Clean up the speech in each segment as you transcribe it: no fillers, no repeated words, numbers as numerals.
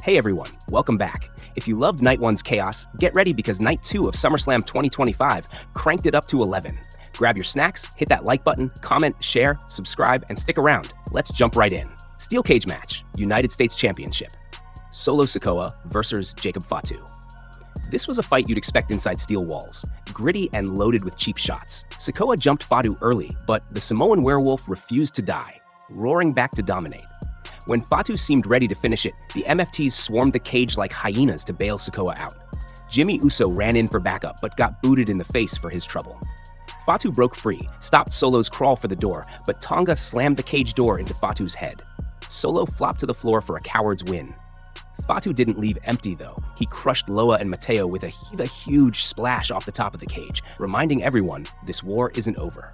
Hey everyone, welcome back. If you loved Night 1's chaos, get ready because Night 2 of SummerSlam 2025 cranked it up to 11. Grab your snacks, hit that like button, comment, share, subscribe, and stick around. Let's jump right in. Steel cage match, United States Championship. Solo Sikoa versus Jacob Fatu. This was a fight you'd expect inside steel walls, gritty and loaded with cheap shots. Sikoa jumped Fatu early, but the Samoan werewolf refused to die, roaring back to dominate. When Fatu seemed ready to finish it, the MFTs swarmed the cage like hyenas to bail Sikoa out. Jimmy Uso ran in for backup but got booted in the face for his trouble. Fatu broke free, stopped Solo's crawl for the door, but Tonga slammed the cage door into Fatu's head. Solo flopped to the floor for a coward's win. Fatu didn't leave empty though. He crushed Loa and Mateo with a huge splash off the top of the cage, reminding everyone this war isn't over.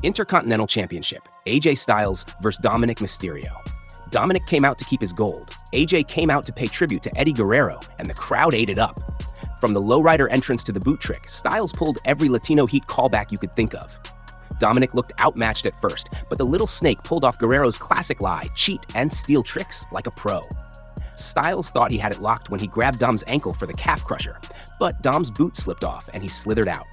Intercontinental Championship, AJ Styles vs. Dominic Mysterio. Dominic came out to keep his gold. AJ came out to pay tribute to Eddie Guerrero, and the crowd ate it up. From the lowrider entrance to the boot trick, Styles pulled every Latino Heat callback you could think of. Dominic looked outmatched at first, but the little snake pulled off Guerrero's classic lie, cheat, and steal tricks like a pro. Styles thought he had it locked when he grabbed Dom's ankle for the calf crusher, but Dom's boot slipped off and he slithered out.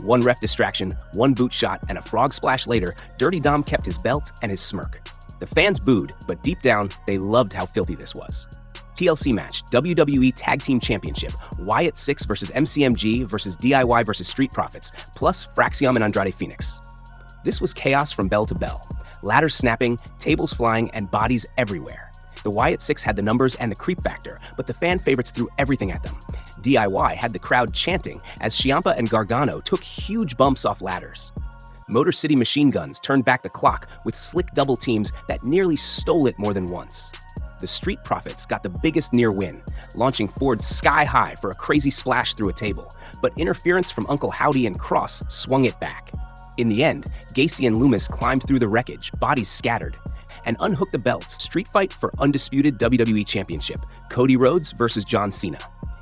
One ref distraction, one boot shot, and a frog splash later, Dirty Dom kept his belt and his smirk. The fans booed, but deep down, they loved how filthy this was. TLC match, WWE Tag Team Championship, Wyatt 6 vs. MCMG vs. DIY vs. Street Profits, plus Fraxium and Andrade Phoenix. This was chaos from bell to bell. Ladders snapping, tables flying, and bodies everywhere. The Wyatt 6 had the numbers and the creep factor, but the fan favorites threw everything at them. DIY had the crowd chanting as Ciampa and Gargano took huge bumps off ladders. Motor City Machine Guns turned back the clock with slick double teams that nearly stole it more than once. The Street Profits got the biggest near win, launching Ford sky high for a crazy splash through a table, but interference from Uncle Howdy and Cross swung it back. In the end, Gacy and Loomis climbed through the wreckage, bodies scattered, and unhooked the belts. Street fight for Undisputed WWE Championship, Cody Rhodes versus JHON CENA.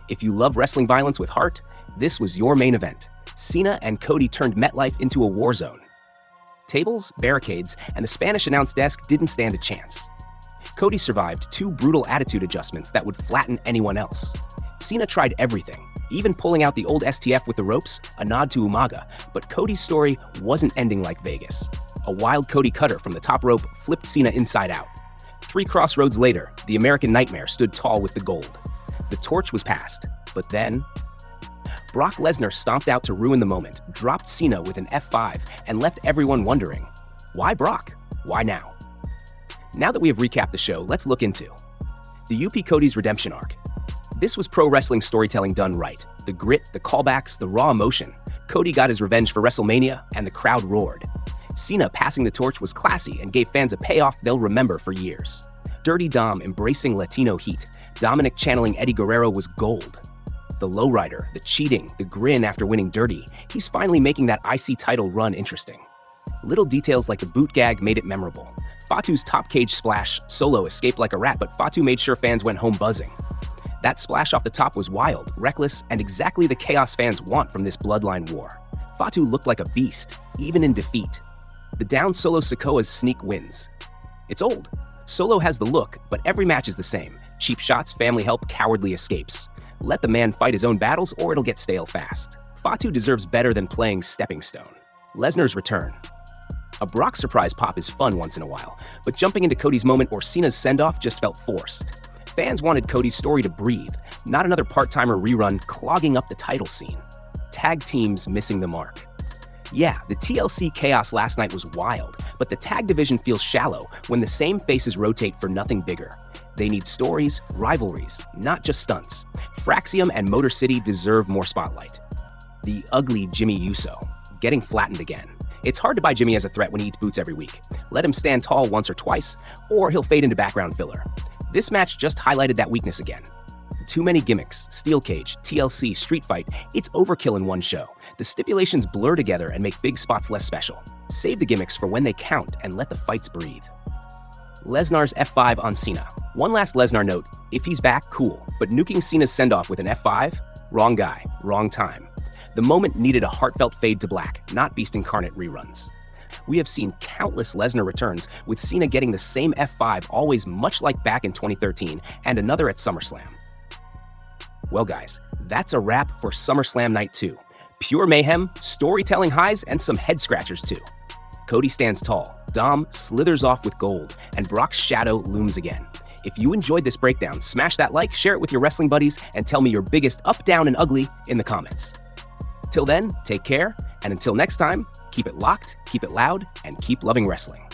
If you love wrestling violence with heart, this was your main event. Cena and Cody turned MetLife into a war zone. Tables, barricades, and the Spanish announce desk didn't stand a chance. Cody survived 2 brutal attitude adjustments that would flatten anyone else. Cena tried everything, even pulling out the old STF with the ropes, a nod to Umaga, but Cody's story wasn't ending like Vegas. A wild Cody cutter from the top rope flipped Cena inside out. 3 crossroads later, the American Nightmare stood tall with the gold. The torch was passed, but then Brock Lesnar stomped out to ruin the moment, dropped Cena with an F5, and left everyone wondering, why Brock? Why now? Now that we have recapped the show, let's look into the UP Cody's redemption arc. This was pro wrestling storytelling done right. The grit, the callbacks, the raw emotion. Cody got his revenge for WrestleMania, and the crowd roared. Cena passing the torch was classy and gave fans a payoff they'll remember for years. Dirty Dom embracing Latino heat. Dominic channeling Eddie Guerrero was gold. The lowrider, the cheating, the grin after winning dirty. He's finally making that IC title run interesting. Little details like the boot gag made it memorable. Fatu's top cage splash, Solo escaped like a rat, but Fatu made sure fans went home buzzing. That splash off the top was wild, reckless, and exactly the chaos fans want from this bloodline war. Fatu looked like a beast, even in defeat. The down Solo Sikoa's sneak wins. It's old. Solo has the look, but every match is the same. Cheap shots, family help, cowardly escapes. Let the man fight his own battles or it'll get stale fast. Fatu deserves better than playing stepping stone. Lesnar's return. A Brock surprise pop is fun once in a while, but jumping into Cody's moment or Cena's send-off just felt forced. Fans wanted Cody's story to breathe, not another part-timer rerun clogging up the title scene. Tag teams missing the mark. Yeah, the TLC chaos last night was wild, but the tag division feels shallow when the same faces rotate for nothing bigger. They need stories, rivalries, not just stunts. Fraxium and Motor City deserve more spotlight. The ugly Jimmy Uso, getting flattened again. It's hard to buy Jimmy as a threat when he eats boots every week. Let him stand tall once or twice, or he'll fade into background filler. This match just highlighted that weakness again. Too many gimmicks, steel cage, TLC, street fight, it's overkill in one show. The stipulations blur together and make big spots less special. Save the gimmicks for when they count and let the fights breathe. Lesnar's F5 on Cena. One last Lesnar note, if he's back, cool, but nuking Cena's send-off with an F5? Wrong guy, wrong time. The moment needed a heartfelt fade to black, not Beast Incarnate reruns. We have seen countless Lesnar returns, with Cena getting the same F5 always much like back in 2013, and another at SummerSlam. Well guys, that's a wrap for SummerSlam Night 2. Pure mayhem, storytelling highs, and some head scratchers too. Cody stands tall, Dom slithers off with gold, and Brock's shadow looms again. If you enjoyed this breakdown, smash that like, share it with your wrestling buddies, and tell me your biggest up, down, and ugly in the comments. Till then, take care, and until next time, keep it locked, keep it loud, and keep loving wrestling.